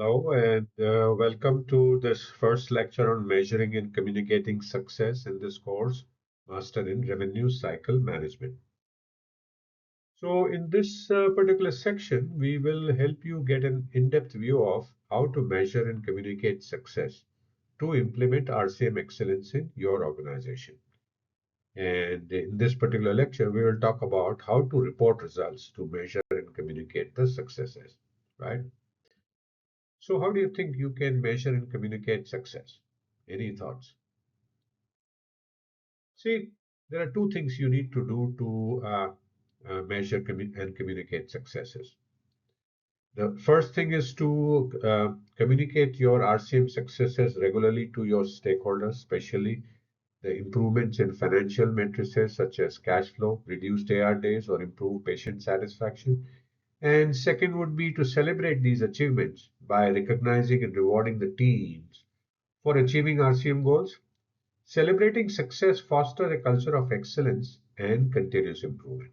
Hello, and welcome to this first lecture on measuring and communicating success in this course, Master in Revenue Cycle Management. So, in this particular section, we will help you get an in-depth view of how to measure and communicate success to implement RCM excellence in your organization. And in this particular lecture, we will talk about how to report results to measure and communicate the successes, right? So, how do you think you can measure and communicate success? Any thoughts? See, there are two things you need to do to measure and communicate successes. The first thing is to communicate your RCM successes regularly to your stakeholders, especially the improvements in financial metrics such as cash flow, reduced AR days, or improved patient satisfaction. And second would be to celebrate these achievements by recognizing and rewarding the teams for achieving RCM goals. Celebrating success fosters a culture of excellence and continuous improvement.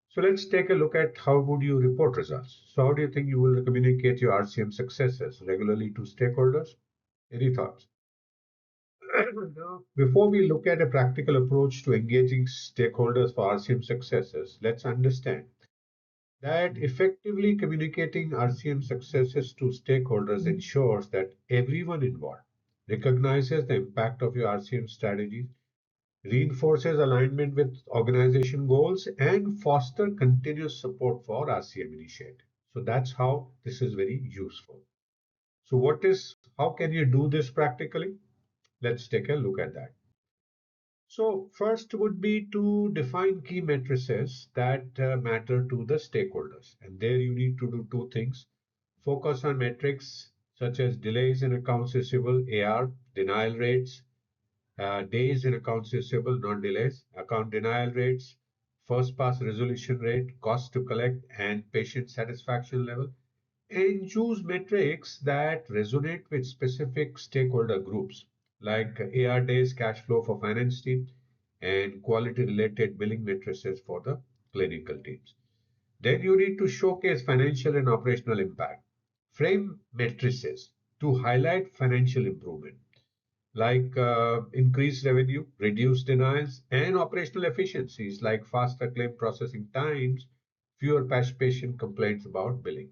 So let's take a look at how would you report results. So how do you think you will communicate your RCM successes regularly to stakeholders? Any thoughts? Now, before we look at a practical approach to engaging stakeholders for RCM successes, let's understand that effectively communicating RCM successes to stakeholders ensures that everyone involved recognizes the impact of your RCM strategies, reinforces alignment with organization goals, and foster continuous support for RCM initiative. So that's how this is very useful. So how can you do this practically? Let's take a look at that. So first would be to define key matrices that matter to the stakeholders. And there you need to do two things. Focus on metrics such as delays in accounts receivable, AR, denial rates, days in accounts receivable, non-delays, account denial rates, first pass resolution rate, cost to collect, and patient satisfaction level. And choose metrics that resonate with specific stakeholder groups like AR days, cash flow for finance team, and quality related billing matrices for the clinical teams. Then you need to showcase financial and operational impact. Frame matrices to highlight financial improvement like increased revenue, reduced denials, and operational efficiencies like faster claim processing times, fewer patient complaints about billing.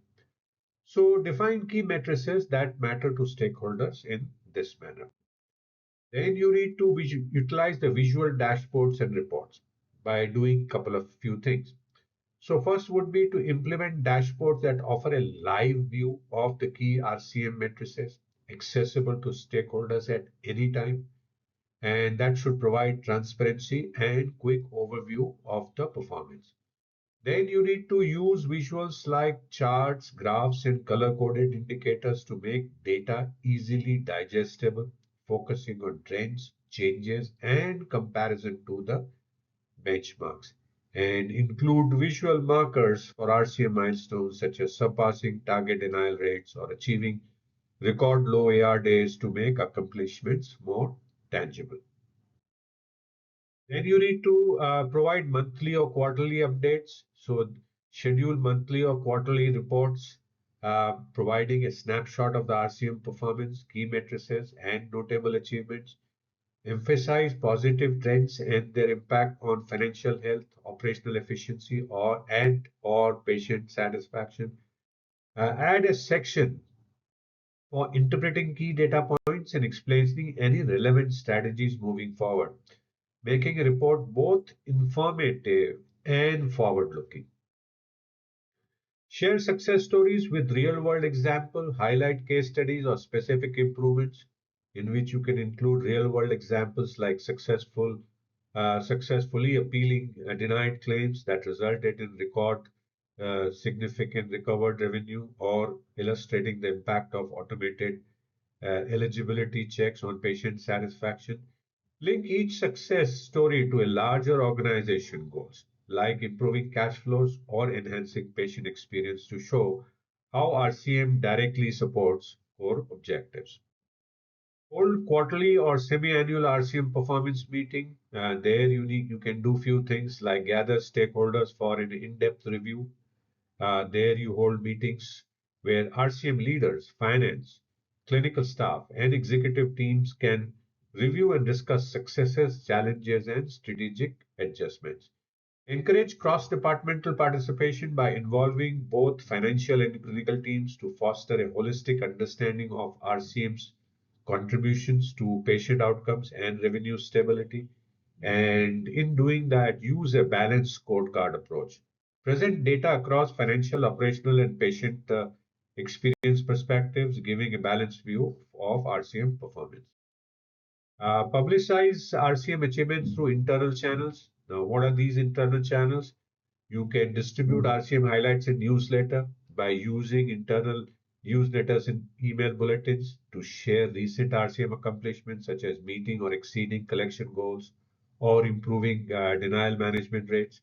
So define key matrices that matter to stakeholders in this manner. Then you need to utilize the visual dashboards and reports by doing a couple of few things. So first would be to implement dashboards that offer a live view of the key RCM matrices accessible to stakeholders at any time, and that should provide transparency and quick overview of the performance. Then you need to use visuals like charts, graphs, and color-coded indicators to make data easily digestible, focusing on trends, changes, and comparison to the benchmarks. And include visual markers for RCM milestones such as surpassing target denial rates or achieving record low AR days to make accomplishments more tangible. Then you need to provide monthly or quarterly updates. So schedule monthly or quarterly reports, providing a snapshot of the RCM performance, key matrices, and notable achievements. Emphasize positive trends and their impact on financial health, operational efficiency, or patient satisfaction. Add a section for interpreting key data points and explaining any relevant strategies moving forward, making a report both informative and forward-looking. Share success stories with real-world example, highlight case studies or specific improvements in which you can include real-world examples like successfully appealing denied claims that resulted in significant recovered revenue, or illustrating the impact of automated eligibility checks on patient satisfaction. Link each success story to a larger organization goals, like improving cash flows or enhancing patient experience to show how RCM directly supports core objectives. Hold quarterly or semi-annual RCM performance meeting. There you can do few things like gather stakeholders for an in-depth review. There you hold meetings where RCM leaders, finance, clinical staff, and executive teams can review and discuss successes, challenges, and strategic adjustments. Encourage cross-departmental participation by involving both financial and clinical teams to foster a holistic understanding of RCM's contributions to patient outcomes and revenue stability. And in doing that, use a balanced scorecard approach. Present data across financial, operational, and patient experience perspectives, giving a balanced view of RCM performance. Publicize RCM achievements through internal channels. Now, what are these internal channels? You can distribute RCM highlights in newsletter by using internal newsletters and email bulletins to share recent RCM accomplishments such as meeting or exceeding collection goals or improving denial management rates.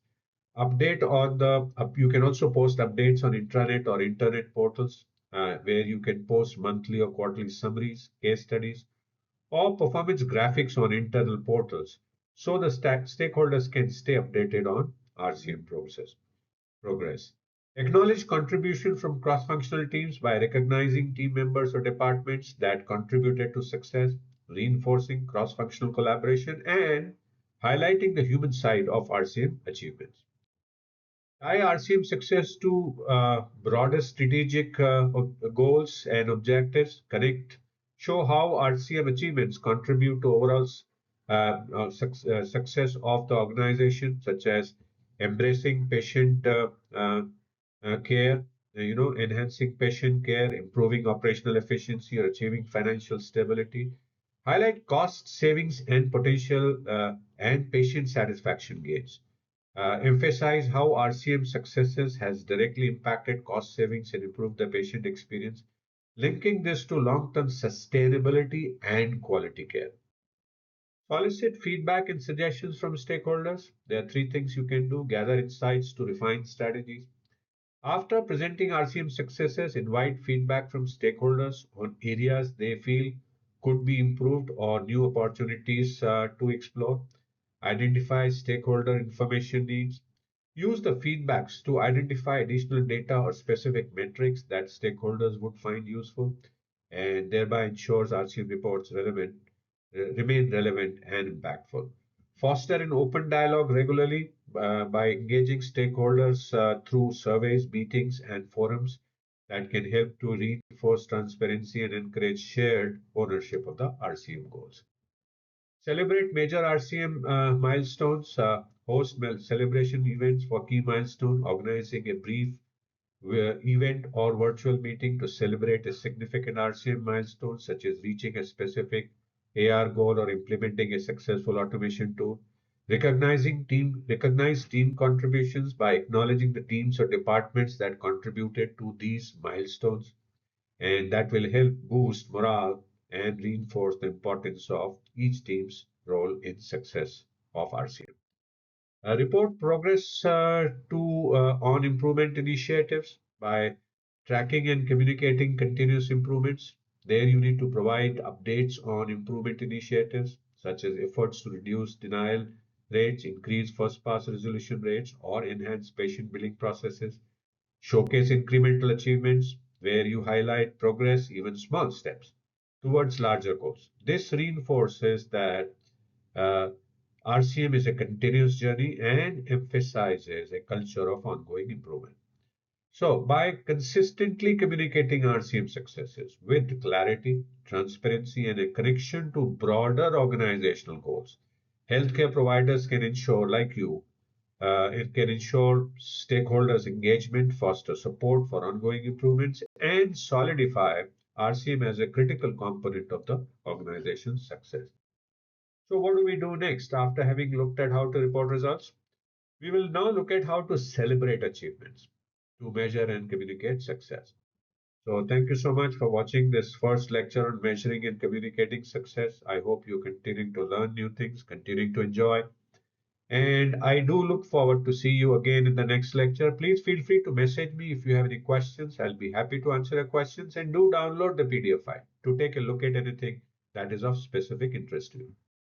Update on the You can also post updates on intranet or internet portals where you can post monthly or quarterly summaries, case studies, or performance graphics on internal portals so the stakeholders can stay updated on RCM progress. Acknowledge contribution from cross-functional teams by recognizing team members or departments that contributed to success, reinforcing cross-functional collaboration, and highlighting the human side of RCM achievements. Tie RCM success to broader strategic goals and objectives. Show how RCM achievements contribute to overall success of the organization, such as embracing patient care, enhancing patient care, improving operational efficiency, or achieving financial stability. Highlight cost savings and potential and patient satisfaction gains. Emphasize how RCM successes has directly impacted cost savings and improved the patient experience, linking this to long-term sustainability and quality care. Solicit feedback and suggestions from stakeholders. There are three things you can do: gather insights to refine strategies. After presenting RCM successes, invite feedback from stakeholders on areas they feel could be improved or new opportunities to explore. Identify stakeholder information needs. Use the feedbacks to identify additional data or specific metrics that stakeholders would find useful, and thereby ensures RCM reports remain relevant and impactful. Foster an open dialogue regularly by engaging stakeholders through surveys, meetings, and forums that can help to reinforce transparency and encourage shared ownership of the RCM goals. Celebrate major RCM milestones, host celebration events for key milestones, organizing a brief event or virtual meeting to celebrate a significant RCM milestone, such as reaching a specific AR goal or implementing a successful automation tool. Recognize team contributions by acknowledging the teams or departments that contributed to these milestones, and that will help boost morale and reinforce the importance of each team's role in success of RCM. Report progress on improvement initiatives by tracking and communicating continuous improvements. There you need to provide updates on improvement initiatives such as efforts to reduce denial rates, increase first pass resolution rates, or enhance patient billing processes. Showcase incremental achievements where you highlight progress, even small steps, towards larger goals. This reinforces that uh, RCM is a continuous journey and emphasizes a culture of ongoing improvement. So, by consistently communicating RCM successes with clarity, transparency, and a connection to broader organizational goals, healthcare providers can ensure, like you, it can ensure stakeholders' engagement, foster support for ongoing improvements, and solidify RCM as a critical component of the organization's success. So, what do we do next after having looked at how to report results? We will now look at how to celebrate achievements, to measure and communicate success. So, thank you so much for watching this first lecture on measuring and communicating success. I hope you're continuing to learn new things, continuing to enjoy. And I do look forward to see you again in the next lecture. Please feel free to message me if you have any questions. I'll be happy to answer your questions, and do download the PDF file to take a look at anything that is of specific interest to you.